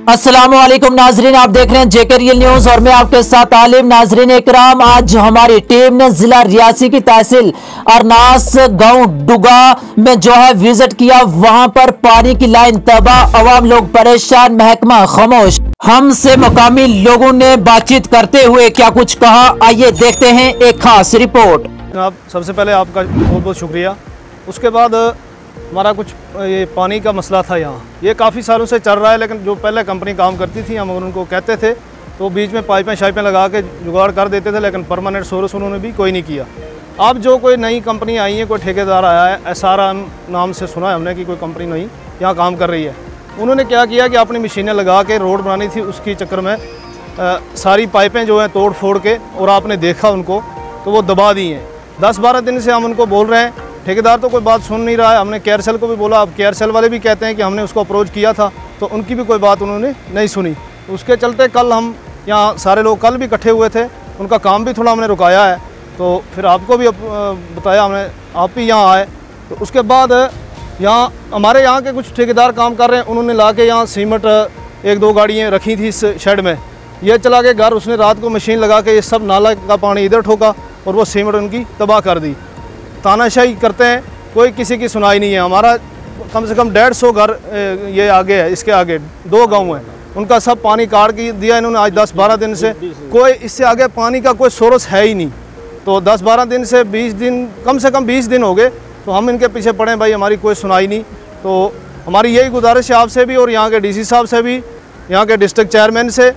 अस्सलामुअलैकुम नाजरीन, आप देख रहे हैं जेके रियल न्यूज और मैं आपके साथ आलिम। नाजरीन इकराम, आज हमारी टीम ने जिला रियासी की तहसील अरनास गांव डुगा में जो है विजिट किया। वहां पर पानी की लाइन तबाह, आवाम लोग परेशान, महकमा खामोश। हमसे मुकामी लोगों ने बातचीत करते हुए क्या कुछ कहा, आइए देखते हैं एक खास रिपोर्ट। जनाब, सबसे पहले आपका बहुत बहुत शुक्रिया। उसके बाद हमारा कुछ ये पानी का मसला था यहाँ, ये काफ़ी सालों से चल रहा है, लेकिन जो पहले कंपनी काम करती थी हम उनको कहते थे तो बीच में पाइपें शाइपें लगा के जुगाड़ कर देते थे, लेकिन परमानेंट सोर्स उन्होंने भी कोई नहीं किया। अब जो कोई नई कंपनी आई है, कोई ठेकेदार आया है, SRM नाम से सुना है हमने कि कोई कंपनी नई यहाँ काम कर रही है। उन्होंने क्या किया कि अपनी मशीनें लगा के रोड बनानी थी, उसकी चक्कर में सारी पाइपें जो हैं तोड़ फोड़ के, और आपने देखा उनको तो वो दबा दी हैं। 10-12 दिन से हम उनको बोल रहे हैं, ठेकेदार तो कोई बात सुन नहीं रहा है। हमने केयरसेल को भी बोला, अब केयरसेल वाले भी कहते हैं कि हमने उसको अप्रोच किया था तो उनकी भी कोई बात उन्होंने नहीं सुनी। उसके चलते कल हम यहाँ सारे लोग कल भी इकट्ठे हुए थे, उनका काम भी थोड़ा हमने रुकाया है। तो फिर आपको भी बताया हमने, आप भी यहाँ आए। तो उसके बाद यहाँ हमारे यहाँ के कुछ ठेकेदार काम कर रहे हैं, उन्होंने ला के यहाँ सीमेंट 1-2 गाड़ियाँ रखी थी इस शेड में। ये चला के घर, उसने रात को मशीन लगा के ये सब नाला का पानी इधर ठोका और वो सीमेंट उनकी तबाह कर दी। तानाशाही करते हैं, कोई किसी की सुनाई नहीं है। हमारा कम से कम 150 घर ये आगे है, इसके आगे 2 गांव हैं, उनका सब पानी काट के दिया इन्होंने आज 10-12 दिन से। कोई इससे आगे पानी का कोई सोर्स है ही नहीं। तो 10-12 दिन से 20 दिन, कम से कम 20 दिन हो गए, तो हम इनके पीछे पड़े भाई, हमारी कोई सुनाई नहीं। तो हमारी यही गुजारिश है आपसे भी और यहाँ के DC साहब से भी, यहाँ के डिस्ट्रिक्ट चेयरमैन से,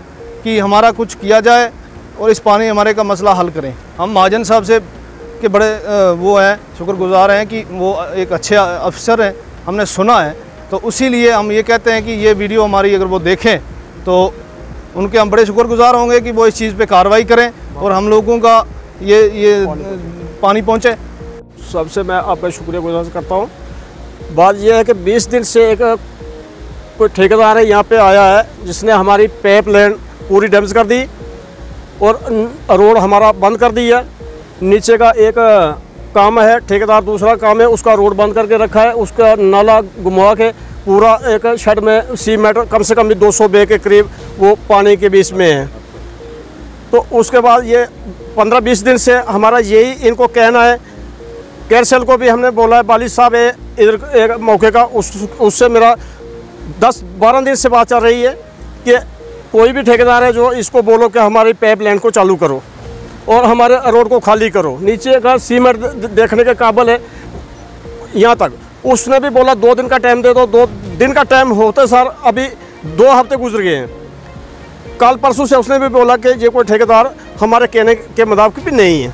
कि हमारा कुछ किया जाए और इस पानी हमारे का मसला हल करें। हम महाजन साहब से के बड़े वो हैं, शुक्रगुजार हैं कि वो एक अच्छे अफसर हैं, हमने सुना है। तो उसी लिए हम ये कहते हैं कि ये वीडियो हमारी अगर वो देखें तो उनके हम बड़े शुक्रगुजार होंगे कि वो इस चीज़ पे कार्रवाई करें और हम लोगों का ये पानी पहुँचे। सबसे मैं आपका शुक्रिया गुजार करता हूँ। बात यह है कि 20 दिन से एक कोई ठेकेदार है यहाँ पे आया है, जिसने हमारी पाइप लाइन पूरी डैमेज कर दी और रोड हमारा बंद कर दी है। नीचे का एक काम है, ठेकेदार दूसरा काम है, उसका रोड बंद करके रखा है। उसका नाला घुमा के पूरा एक शेड में सीमेंट कम से कम 200 बैग के करीब वो पानी के बीच में है। तो उसके बाद ये 15-20 दिन से हमारा यही इनको कहना है। केयरसेल को भी हमने बोला है, वालिद साहब है इधर एक मौके का, उससे मेरा 10-12 दिन से बात चल रही है कि कोई भी ठेकेदार है जो इसको बोलो कि हमारी पाइप लाइन को चालू करो और हमारे रोड को खाली करो। नीचे का सीमेंट देखने के काबिल है यहाँ तक। उसने भी बोला 2 दिन का टाइम दे दो। 2 दिन का टाइम होते सर अभी 2 हफ्ते गुजर गए हैं। कल परसों से उसने भी बोला कि ये कोई ठेकेदार हमारे कहने के मुताबिक भी नहीं है।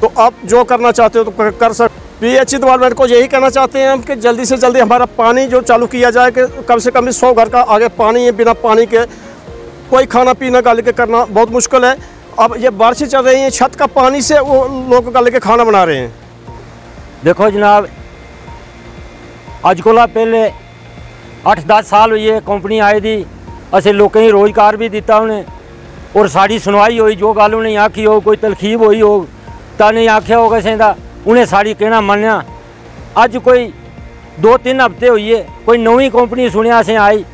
तो आप जो करना चाहते हो तो कर सकते। PH डिपार्टमेंट को यही कहना चाहते हैं हम कि जल्दी से जल्दी हमारा पानी जो चालू किया जाए, कि कम से कम 100 घर का आगे पानी है। बिना पानी के कोई खाना पीना का लेके करना बहुत मुश्किल है। अब ये बारिशें चल रही हैं, छत का पानी से वो लोग का लेके खाना बना रहे हैं। देखो जनाब, अज कोला पहले 8-10 साल हुई है कंपनी आई थी, असें लोकें ही रोजगार भी दिता उन्हें और साड़ी सुनवाई हुई। जो गल उन्हें आखी हो, कोई तलखीब हुई हो तो नहीं आख्या हो किसी का, उन्हें साड़ी कहना मन्या। अज कोई 2-3 हफ्ते हुई है, कोई नवी कंपनी सुनिया असें आई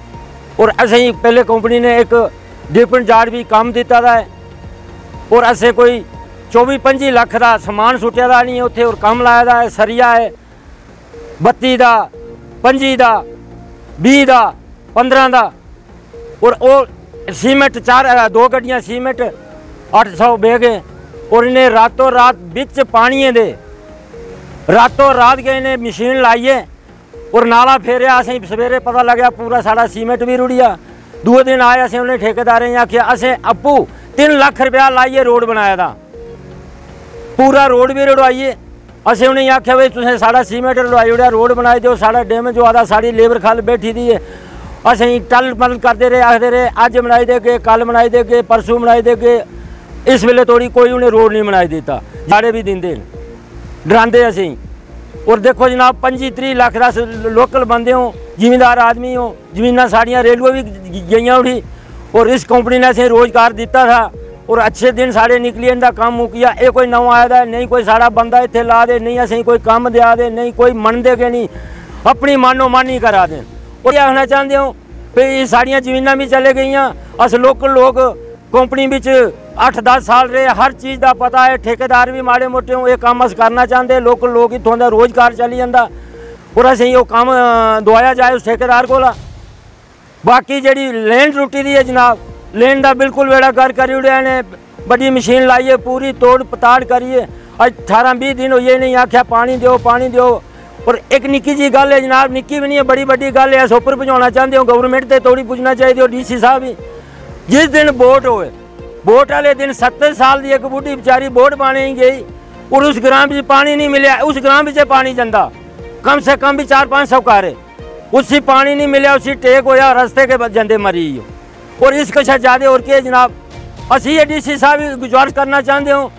और असें पहले कंपनी ने एक डिफरेंट जार भी काम दिता है और असें कोई 24-25 लाख का समान सुटिया दा नहीं उत्थे और काम लाया दा है। सरिया है 32 का, 25 का, 20 का, 15 का और वो सीमेंट 2 गड्डियाँ सीमेंट 800 बैग है। और इन्हें रातों रात बिच पानी दे रातों रात गए इन्हें मशीन लाइए और नाला फेरिया। असें सवेरे पता लग्या पूरा सारा सीमेंट भी रुड़िया। 2 दिन आए असें उन्हें ठेकेदारें ने आख्या असें आपू 3 लाख रुपया लाइए रोड बनाया था, पूरा रोड भी रुड़वाइए। असें उन्हें आख्या भाई तुसें साढ़ा सीमेंट रुड़वाई ओड़िया, रोड बनाई दो, साढ़ा डैमेज होआ दा, साड़ी लेबर खल बैठी दी है। असें टल मल करते रहे, आखते रहे अज बनाई देगे, कल बनाई देगे, परसों बनाई देगे। इस वेले तोड़ी कोई उन्हें रोड नहीं बनाई देता, जाड़े भी दिंदे डरांदे असें। और देखो जनाब 25-30 लाख का लोकल बंदे हो, जिमींदार आदमी हो, जमीना साड़ियाँ रेलवे भी गई उठी और इस कंपनी ने असें रोजगार दिता था और अच्छे दिन साढ़े निकली, इनका काम मुकिया। ये कोई नवा आया था नहीं, कोई साड़ा बंदा इतने ला दे नहीं, असें कोई काम दिया दे नहीं, कोई मन दे के नहीं, अपनी मानो मानी करा दें। और ये आखना चाहते हो भी ये साड़ियाँ जमीनां भी चले गई। अस लोकल लोग कंपनी बिच 8-10 साल रहे, हर चीज़ का पता है। ठेकेदार भी माड़े मोटे ये काम अस करना चाहते, लोकल लोग इतों का रोजगार चली जाता और असें वो काम दवाया जाए उस ठेकेदार को। बाकी जी लैंड टुटी दी है जनाब, लैंड का बिल्कुल बेड़ा कर करी उड़िया ने, बड़ी मशीन लाइए पूरी तोड़ पताड़ करिए। अज 18-20 दिन हुए नहीं आख्या पानी दो पानी दो। और एक निक्की जी गल है जनाब, निक्की भी नहीं है, बड़ी बड़ी गल है। अस उपर पहुँचाना चाहते हो, गवर्नमेंट से थोड़ी पुछना चाहिए हो। DC साहब भी जिस दिन वोट होए, वोट वाले दिन 70 साल की एक बुढ़ी बेचारी वोट पाने ही गई और उस ग्राम में पानी नहीं मिले। उस ग्राम में पानी जाता कम से कम भी 400-500 कारे, उससे पानी नहीं मिले, उसी टेक होया रस्ते के जंदे मरी हो। और इसके ज़्यादा और क्या जनाब, असी ये DC साहब भी गुजारिश करना चाहते हो,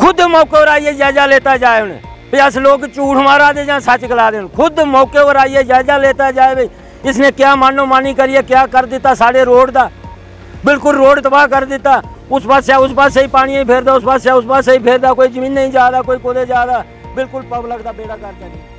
खुद मौके पर आइए जायजा लेता जाए उन्हें भी अस लोग झूठ मारा दे या सच गला दें। खुद मौके पर आइए जायजा लेता जाए भाई इसने क्या मानो मानी करिए, क्या कर दिता साढ़े रोड का, बिल्कुल रोड तबाह कर दिता। उस पास ही पानी ही फेर दो, उस पास से ही फेर दो, कोई जमीन नहीं जा रहा, कोई कोदे जा रहा, बिल्कुल पब्लिक का बेड़ा कर दिया।